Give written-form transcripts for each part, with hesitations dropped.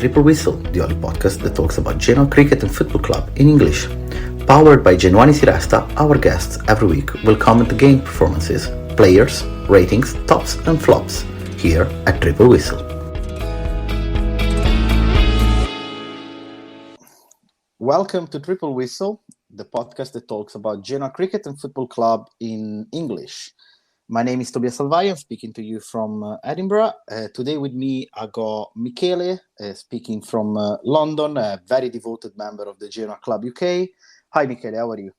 Triple Whistle, the only podcast that talks about Genoa Cricket and Football Club in English. Powered by Genuani Siresta, our guests every week will comment the game performances, players, ratings, tops and flops, here at Triple Whistle. Welcome to Triple Whistle, the podcast that talks about Genoa Cricket and Football Club in English. My name is Tobia Salvai. I'm speaking to you from Edinburgh. Today with me, I got Michele, speaking from London, a very devoted member of the Genoa Club UK. Hi, Michele. How are you?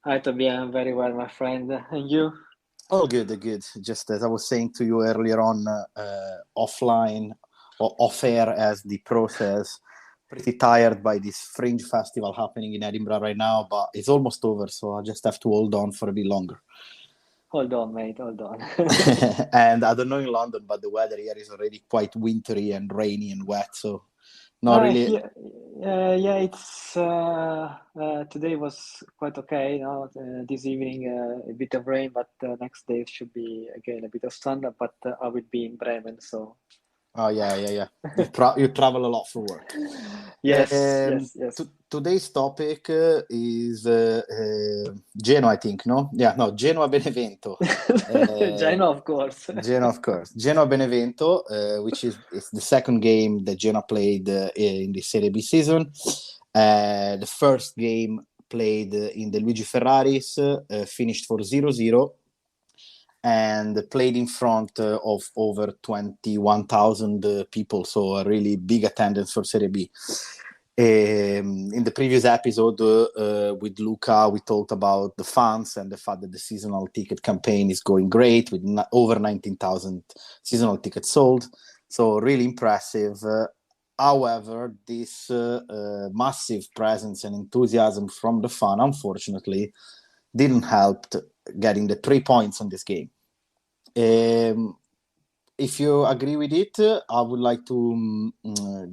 Hi, Tobia. I'm very well, my friend. And you? Oh, good. Just as I was saying to you earlier on, offline or off-air as the process, pretty tired by this Fringe Festival happening in Edinburgh right now, but it's almost over, so I just have to hold on for a bit longer. Hold on, mate. Hold on. And I don't know in London, but the weather here is already quite wintry and rainy and wet, so not really. It's today was quite okay. This evening a bit of rain, but next day it should be again a bit of sun. But I will be in Bremen, so. Oh yeah. You travel a lot for work. Yes. Today's topic is Genoa, I think, no? Yeah, no, Genoa Benevento. Genoa, of course. Genoa Benevento, which is the second game that Genoa played in the Serie B season. The first game played in the Luigi Ferraris, finished for 0-0. And played in front of over 21,000 people, so a really big attendance for Serie B. In the previous episode with Luca, we talked about the fans and the fact that the seasonal ticket campaign is going great with over 19,000 seasonal tickets sold. So really impressive. However, this massive presence and enthusiasm from the fan, unfortunately, didn't help getting the 3 points on this game. If you agree with it, I would like to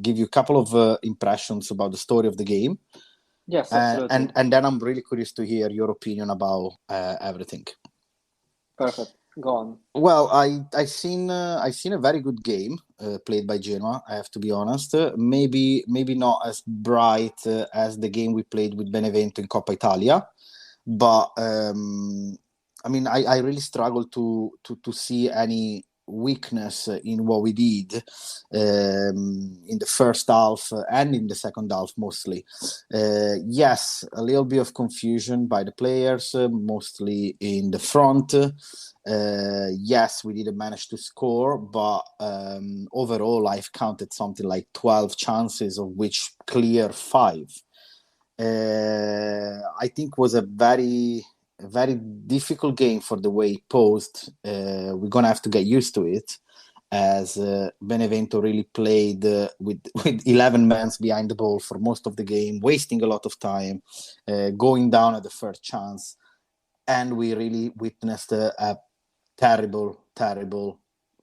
give you a couple of impressions about the story of the game. Yes, absolutely. And then I'm really curious to hear your opinion about everything. Perfect. Go on. Well, I've seen a very good game played by Genoa. I have to be honest. Maybe not as bright as the game we played with Benevento in Coppa Italia, but I mean, I really struggle to see any weakness in what we did in the first half and in the second half mostly. Yes, a little bit of confusion by the players, mostly in the front. Yes, we didn't manage to score, but overall I've counted something like 12 chances, of which clear 5. I think was a very difficult game for the way it posed. We're gonna have to get used to it, as Benevento really played with 11 men behind the ball for most of the game, wasting a lot of time, going down at the first chance, and we really witnessed a terrible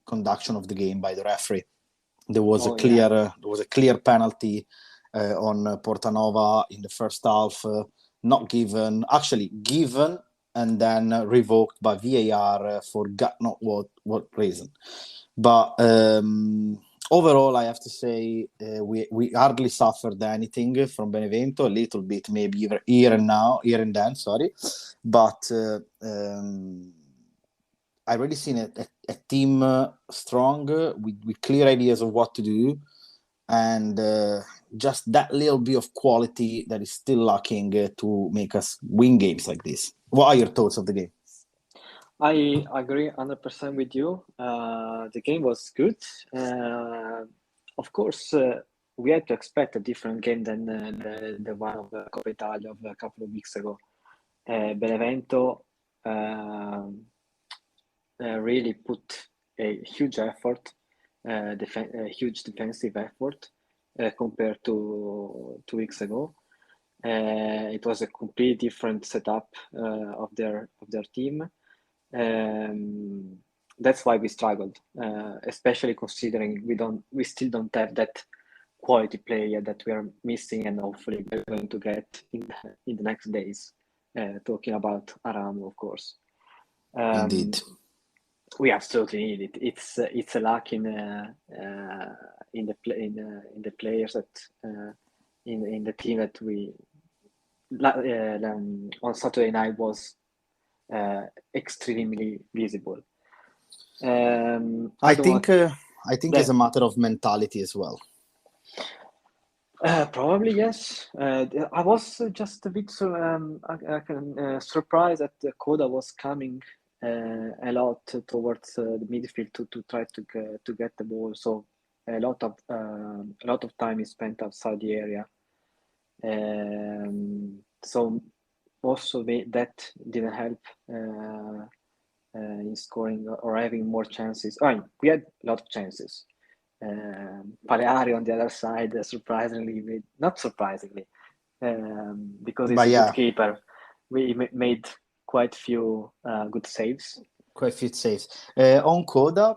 conduction of the game by the referee. There was a clear penalty on Portanova in the first half, not given, actually given and then revoked by VAR for God not what reason. But overall, I have to say we hardly suffered anything from Benevento, a little bit maybe here and then, but I really seen a team strong with clear ideas of what to do, and just that little bit of quality that is still lacking to make us win games like this. What are your thoughts of the game? I agree 100% with you. The game was good. Of course, we had to expect a different game than the one of Coppa Italia of a couple of weeks ago. Benevento really put a huge effort, a huge defensive effort compared to 2 weeks ago. It was a completely different setup of their team. That's why we struggled, especially considering we still don't have that quality player that we are missing, and hopefully we're going to get in the next days. Talking about Aramo, of course. Indeed. We absolutely need it. It's a lack in the in the players that in the team that we on Saturday night was extremely visible. I Otherwise, think it's a matter of mentality as well. probably yes. I was just a bit surprised that Koda was coming a lot towards the midfield to try to get the ball. So a lot of time is spent outside the area. So also that didn't help in scoring or having more chances. I mean, we had a lot of chances. Paleari on the other side, not surprisingly, because he's But a yeah, good keeper. We made quite few good saves. quite a few saves. On Koda,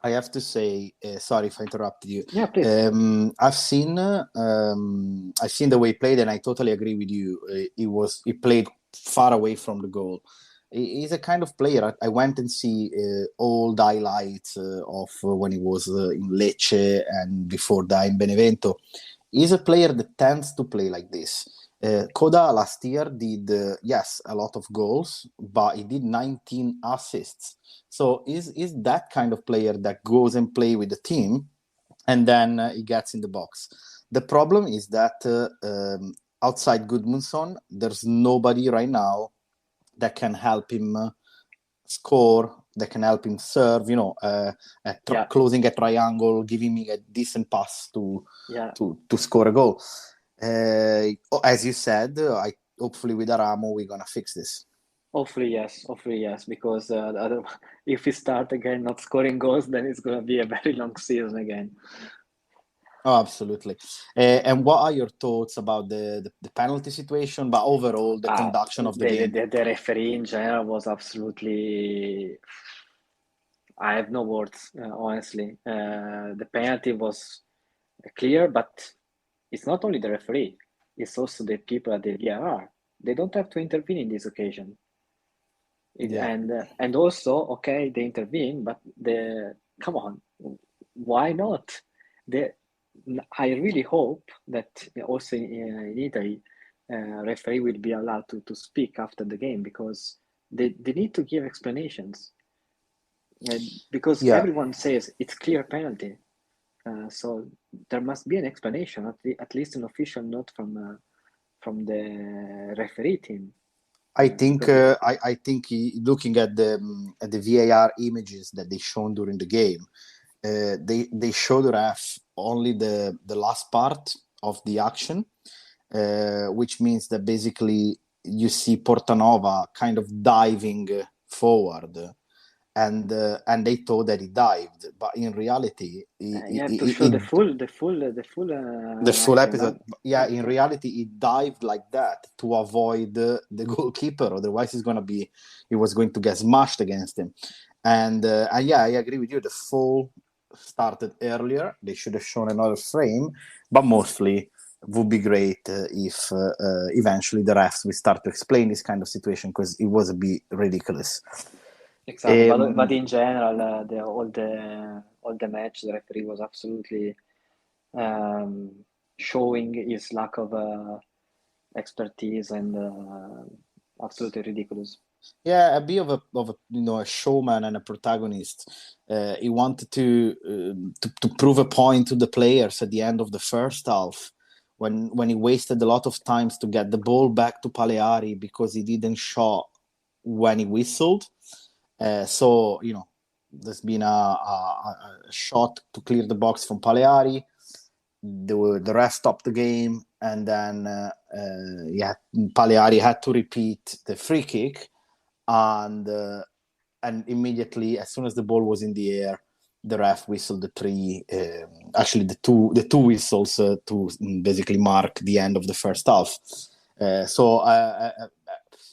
I have to say, sorry if I interrupted you. Yeah, please. I've seen the way he played, and I totally agree with you. He played far away from the goal. He's a kind of player. I went and see all the highlights of when he was in Lecce and before that in Benevento. He's a player that tends to play like this. Koda last year did yes, a lot of goals, but he did 19 assists. So is that kind of player that goes and play with the team, and then he gets in the box. The problem is that outside Gudmundsson, there's nobody right now that can help him score, that can help him serve. Closing a triangle, giving me a decent pass to score a goal. As you said, hopefully with Aramo we're gonna fix this. Hopefully yes, because if we start again not scoring goals, then it's gonna be a very long season again. Oh, absolutely. And what are your thoughts about the penalty situation, but overall the conduction of the game? The referee in general was absolutely. I have no words, honestly. The penalty was clear, but it's not only the referee; it's also the people at the VAR. They don't have to intervene in this occasion. And also, okay, they intervene, but come on, why not? I really hope that also in Italy, referee will be allowed to speak after the game, because they need to give explanations. Because everyone says it's clear penalty, so there must be an explanation, at least an official note from the referee team. I think looking at the VAR images that they shown during the game, they show the ref only the last part of the action, which means that basically you see Portanova kind of diving forward, and they thought that he dived, but in reality, you have to show the full episode. Yeah, in reality, he dived like that to avoid the goalkeeper. Otherwise, he was going to get smashed against him. And yeah, I agree with you. The fall started earlier. They should have shown another frame, but mostly would be great if eventually the refs will start to explain this kind of situation, because it was a bit ridiculous. Exactly, but in general, all the match, the referee was absolutely showing his lack of expertise, and absolutely ridiculous. Yeah, a bit of a showman and a protagonist. He wanted to prove a point to the players at the end of the first half, when he wasted a lot of times to get the ball back to Paleari because he didn't shot when he whistled. So there's been a shot to clear the box from Paleari. The ref stopped the game, and then Paleari had to repeat the free kick, and immediately, as soon as the ball was in the air, the ref whistled the two whistles to basically mark the end of the first half. So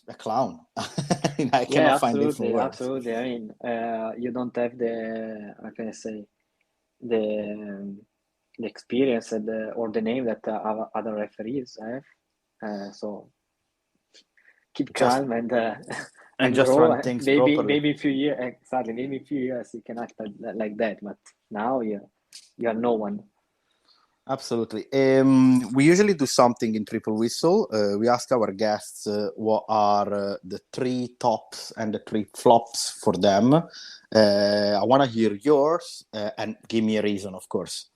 a clown. I cannot find different words. Absolutely. I mean, you don't have the, how can I say, the experience or the name that other referees have. So keep calm and and just grow. run things Maybe properly. maybe in few years, exactly. Maybe in few years you can act like that, but now you are no one. Absolutely. We usually do something in Triple Whistle. We ask our guests what are the 3 tops and the 3 flops for them. I want to hear yours and give me a reason, of course.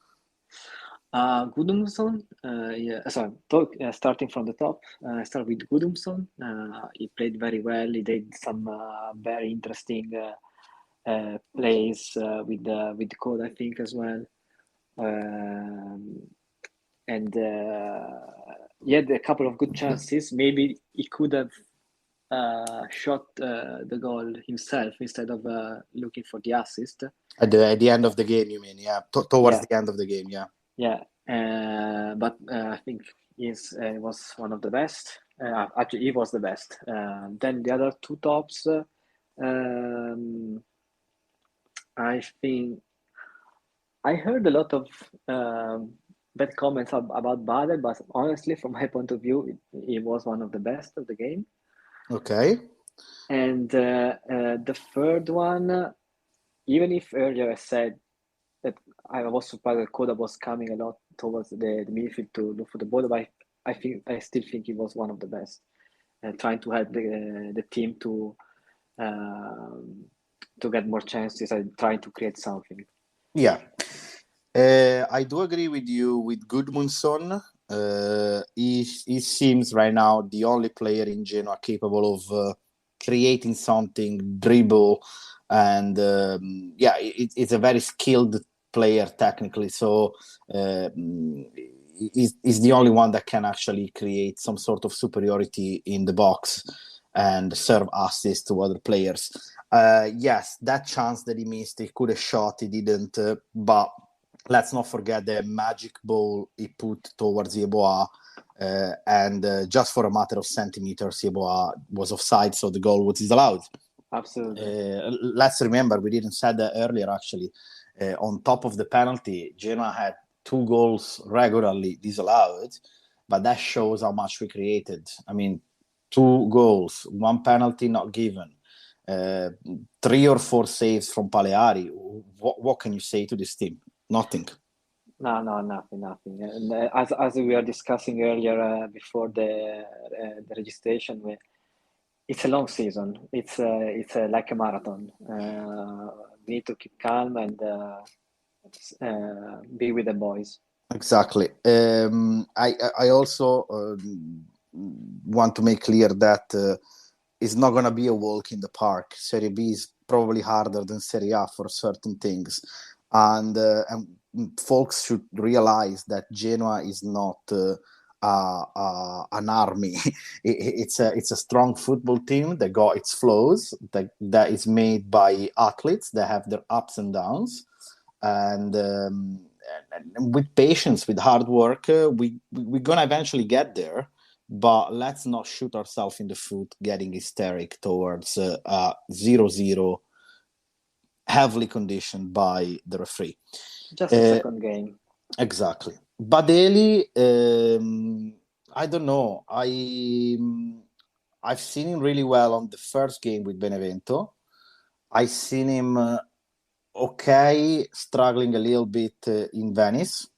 Gudmundsson, starting from the top, I start with Gudmundsson. He played very well. He did some very interesting plays with the code, I think, as well. And he had a couple of good chances. Maybe he could have shot the goal himself instead of looking for the assist. At the end of the game, you mean? Yeah, towards Yeah. the end of the game, yeah. Yeah, but I think he was one of the best. Actually, he was the best. Then the other 2 tops, I think I heard a lot of bad comments about Bader, but honestly, from my point of view, he was one of the best of the game. Okay. And the third one, even if earlier I said that I was surprised that Koda was coming a lot towards the midfield to look for the ball, but I still think he was one of the best, trying to help the team to get more chances and trying to create something. Yeah. I do agree with you with Gudmundsson. He seems right now the only player in Genoa capable of creating something, dribble, and it's a very skilled player technically. So he's the only one that can actually create some sort of superiority in the box and serve assists to other players. Yes, that chance that he missed, he could have shot, he didn't, but let's not forget the magic ball he put towards Yeboah, and just for a matter of centimeters, Yeboah was offside, so the goal was disallowed. Absolutely. Let's remember, we didn't say that earlier, actually. On top of the penalty, Genoa had 2 goals regularly disallowed, but that shows how much we created. I mean, 2 goals, 1 penalty not given, 3 or 4 saves from Paleari. What can you say to this team? Nothing. No, nothing. And as we were discussing earlier before the registration, it's a long season. It's like a marathon. We need to keep calm and be with the boys. Exactly. I also want to make clear that it's not going to be a walk in the park. Serie B is probably harder than Serie A for certain things, and folks should realize that Genoa is not an army. It's a strong football team that got its flaws, that is made by athletes that have their ups and downs, and with patience, with hard work, we're gonna eventually get there. But let's not shoot ourselves in the foot getting hysteric towards 0-0, heavily conditioned by the referee. Just a second game. Exactly. Badeli, I don't know. I've seen him really well on the first game with Benevento. I've seen him okay, struggling a little bit in Venice.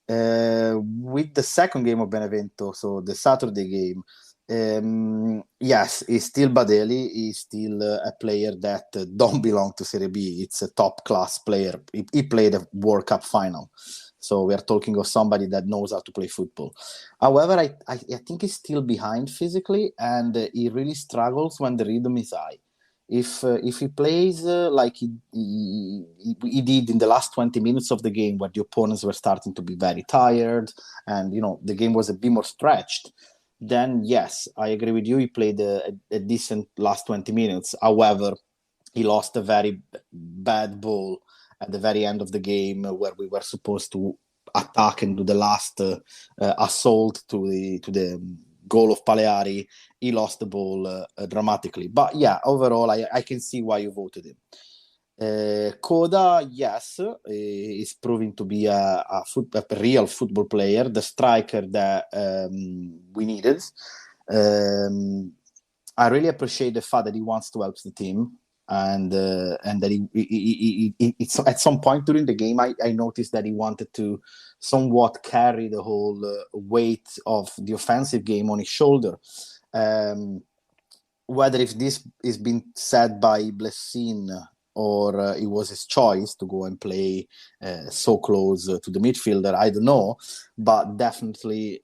With the second game of Benevento, so the Saturday game, yes, he's still Badeli. He's still a player that don't belong to Serie B. It's a top class player. He played a World Cup final, so we are talking of somebody that knows how to play football. However, I think he's still behind physically, and he really struggles when the rhythm is high. If he plays like he did in the last 20 minutes of the game, where the opponents were starting to be very tired and the game was a bit more stretched, then yes, I agree with you, he played a decent last 20 minutes. However, he lost a very bad ball at the very end of the game, where we were supposed to attack and do the last assault to the goal of Paleari. He lost the ball dramatically. But yeah, overall, I can see why you voted him. Koda, yes, is proving to be a real football player, the striker that we needed. I really appreciate the fact that he wants to help the team, and that it's at some point during the game I noticed that he wanted to somewhat carry the whole weight of the offensive game on his shoulder. Whether if this is being said by Blessin or it was his choice to go and play so close to the midfielder, I don't know. But definitely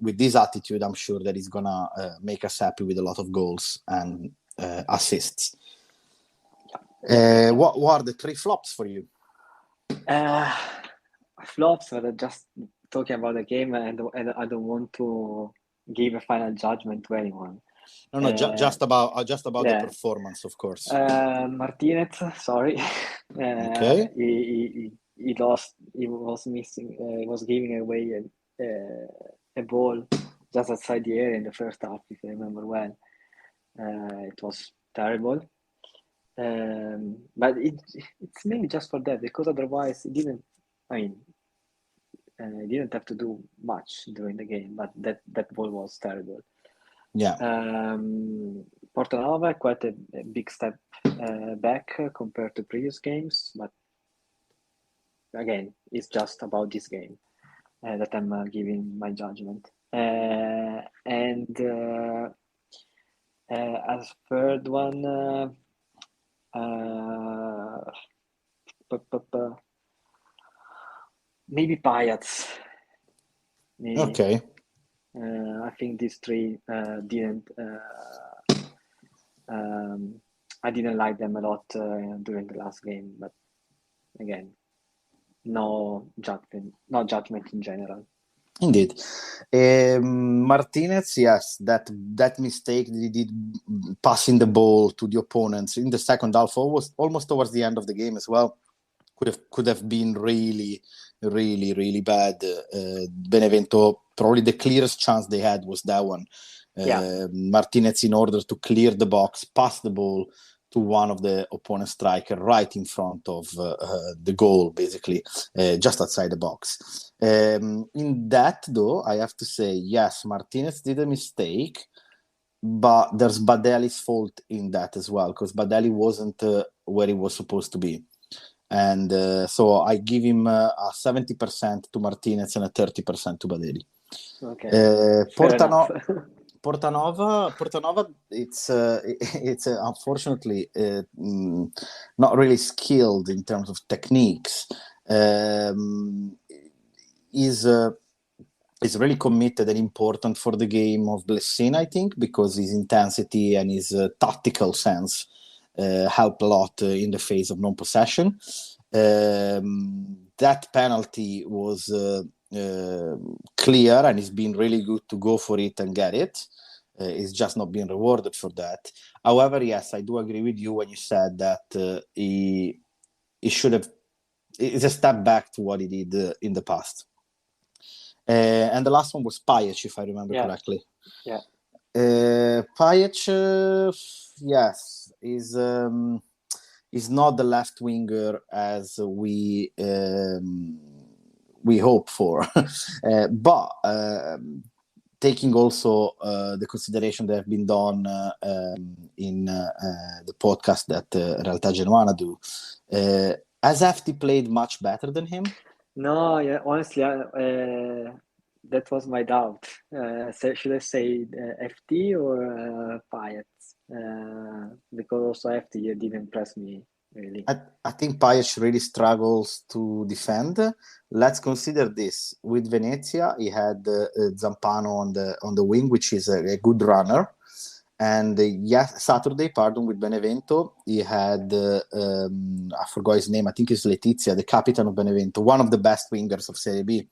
with this attitude, I'm sure that he's going to make us happy with a lot of goals and assists. What are the 3 flops for you? Flops, but just talking about the game, and I don't want to give a final judgment to anyone. No, just about the performance, of course. Martinez, sorry. Okay. He lost. He was missing. He was giving away a ball just outside the area in the first half, if I remember well. It was terrible. But it's mainly just for that, because otherwise he didn't have to do much during the game, but that ball was terrible. Yeah. Portanova, quite a big step back compared to previous games, but again, it's just about this game that I'm giving my judgment. And as third one, maybe Payats. Okay. I think these 3 didn't. I didn't like them a lot during the last game, but again, no judgment in general. Indeed. Martinez, yes, that mistake that he did passing the ball to the opponents in the second half, almost towards the end of the game as well, could have been really, really, really bad. Benevento, probably the clearest chance they had was that one. Martinez, in order to clear the box, pass the ball to one of the opponent striker right in front of the goal, basically, just outside the box. In that, though, I have to say, yes, Martinez did a mistake, but there's Badeli's fault in that as well, because Badeli wasn't where he was supposed to be. And so I give him a 70% to Martinez and a 30% to Badeli. Okay. Portanova, it's unfortunately not really skilled in terms of techniques. Is really committed and important for the game of Blessin, I think, because his intensity and his tactical sense help a lot in the face of non-possession. That penalty was clear, and he's been really good to go for it and get it. He's just not being rewarded for that. However, yes, I do agree with you when you said that he should have. It's a step back to what he did in the past. And the last one was Pajic, if I remember correctly. Yeah. Pajic, yes, is not the left winger as we hope for, but taking also the consideration that have been done in the podcast that Realtà Genoana do, has FT played much better than him? No, yeah, honestly, that was my doubt. Should I say FT or Payet? Because also FT didn't impress me really. I think Payet really struggles to defend. Let's consider this. With Venezia, he had Zampano on the wing, which is a good runner. And Saturday, with Benevento, he had I forgot his name. I think it's Letizia, the captain of Benevento, one of the best wingers of Serie B.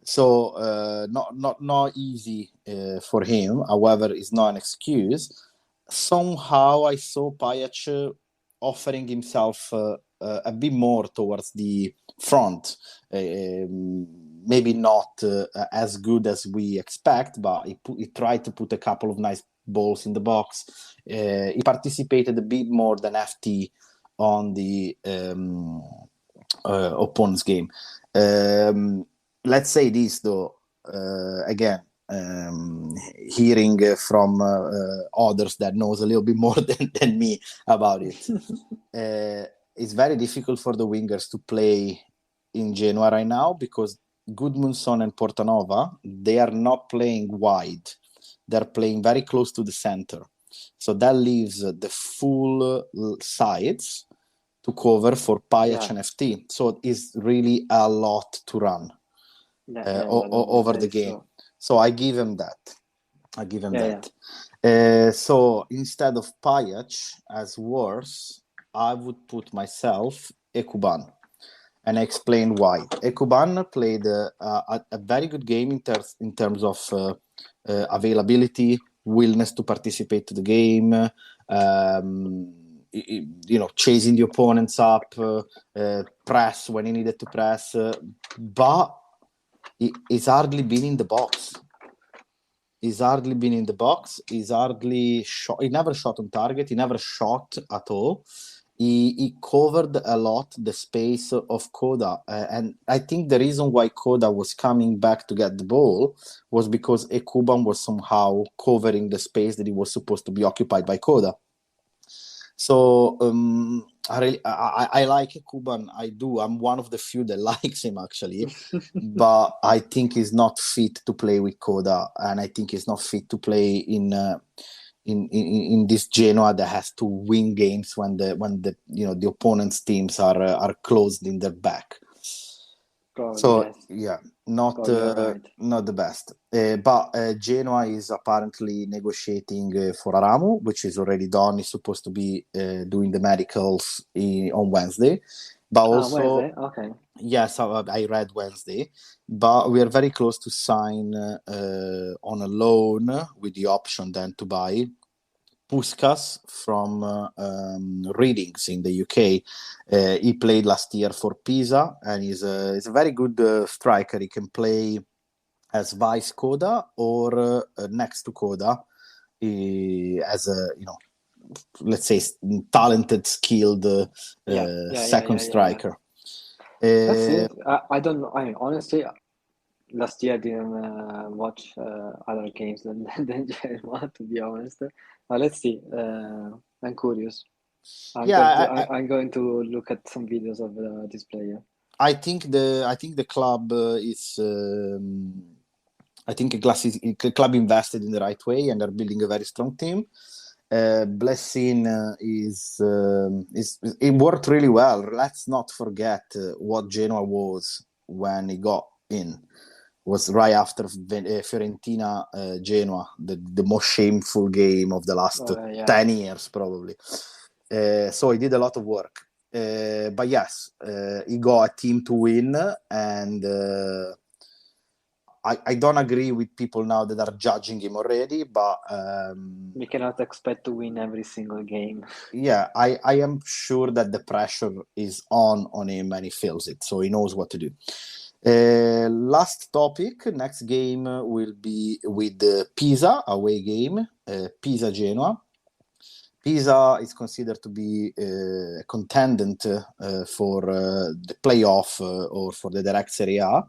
So not easy for him. However, it's not an excuse. Somehow I saw Pajic offering himself a bit more towards the front. Maybe not as good as we expect, but he tried to put a couple of nice balls in the box. He participated a bit more than FT on the opponent's game. Let's say this though, again, hearing from others that knows a little bit more than me about it. It's very difficult for the wingers to play in Genoa right now because Gudmundsson and Portanova, they are not playing wide. They're playing very close to the center. So that leaves the full sides to cover for Pajac and FT. So it's really a lot to run over the game. True. So I give him that. So instead of Pajac as worse, I would put myself Ekuban. And I explain why. Ekuban played a very good game in terms of availability, willingness to participate to the game, chasing the opponents up, press when he needed to press, but he's hardly been in the box. He's hardly shot. He never shot on target. He never shot at all. He covered a lot the space of Koda. And I think the reason why Koda was coming back to get the ball was because Ekuban was somehow covering the space that he was supposed to be occupied by Koda. So I like Ekuban. I do. I'm one of the few that likes him, actually. But I think he's not fit to play with Koda. And I think he's not fit to play in this Genoa that has to win games when the opponent's teams are closed in their back. Probably, so yes. Yeah, not the best. But Genoa is apparently negotiating for Aramu, which is already done. He's supposed to be doing the medicals on Wednesday. But also, Wednesday? Okay. Yes, I read Wednesday, but we are very close to sign on a loan with the option then to buy Puskas from Readings in the UK. He played last year for Pisa, and he's a very good striker. He can play as vice Koda or next to Koda as a let's say talented, skilled second striker. Let's see. I don't know. Honestly, last year I didn't watch other games than Genoa, to be honest. Let's see. I'm curious. I'm going to look at some videos of this player. I think the club is. I think the club invested in the right way, and they're building a very strong team. Blessing it worked really well. Let's not forget what Genoa was when he got in. It was right after Fiorentina Genoa, the most shameful game of the last 10 years probably. So he did a lot of work. But yes, he got a team to win, and I don't agree with people now that are judging him already, but we cannot expect to win every single game. Yeah, I am sure that the pressure is on him and he feels it, so he knows what to do. Last topic, next game will be with Pisa, away game, Pisa Genoa. Pisa is considered to be a contendant for the playoff or for the direct Serie A.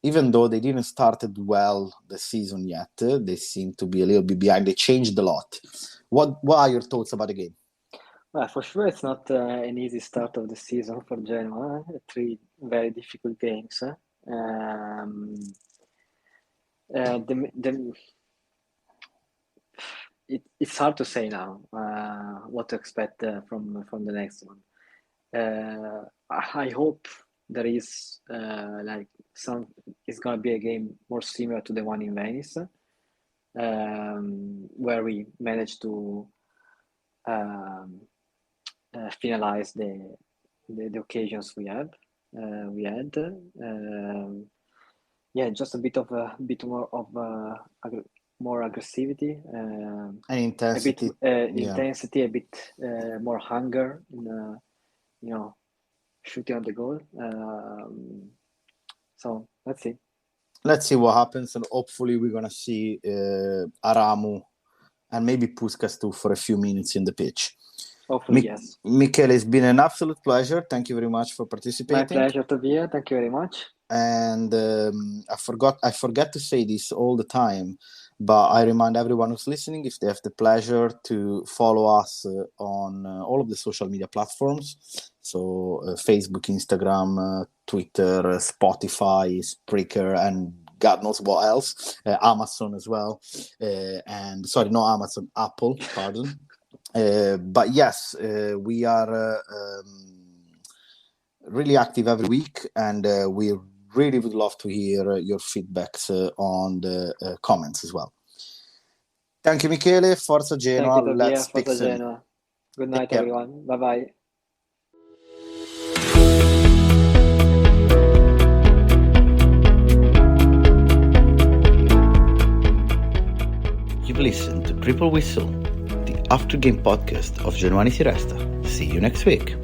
Even though they didn't started well the season yet, they seem to be a little bit behind. They changed a lot. What are your thoughts about the game? Well, for sure, it's not an easy start of the season for Genoa. 3 very difficult games. It's hard to say now what to expect from the next one. I hope there is it's gonna be a game more similar to the one in Venice, where we managed to finalize the occasions we had. Just a bit more aggressivity and intensity, intensity, a bit more hunger in shooting on the goal. So let's see what happens, and hopefully we're gonna see Aramu and maybe Puskas too for a few minutes in the pitch. Hopefully, yes. Michele, it's been an absolute pleasure. Thank you very much for participating. My pleasure, Tobia. Thank you very much. And I forget to say this all the time, but I remind everyone who's listening, if they have the pleasure to follow us on all of the social media platforms, so Facebook, Instagram, Twitter, Spotify, Spreaker, and God knows what else, Amazon as well, and sorry, not Amazon, Apple, pardon. But yes, we are really active every week, and we really would love to hear your feedbacks on the comments as well. Thank you, Michele. Forza Genoa. Thank you, Tobia. Let's speak Forza soon. Genoa. Good night, Yeah. everyone. Bye-bye. You've listened to Triple Whistle, the after game podcast of Genoa Si Resta. See you next week.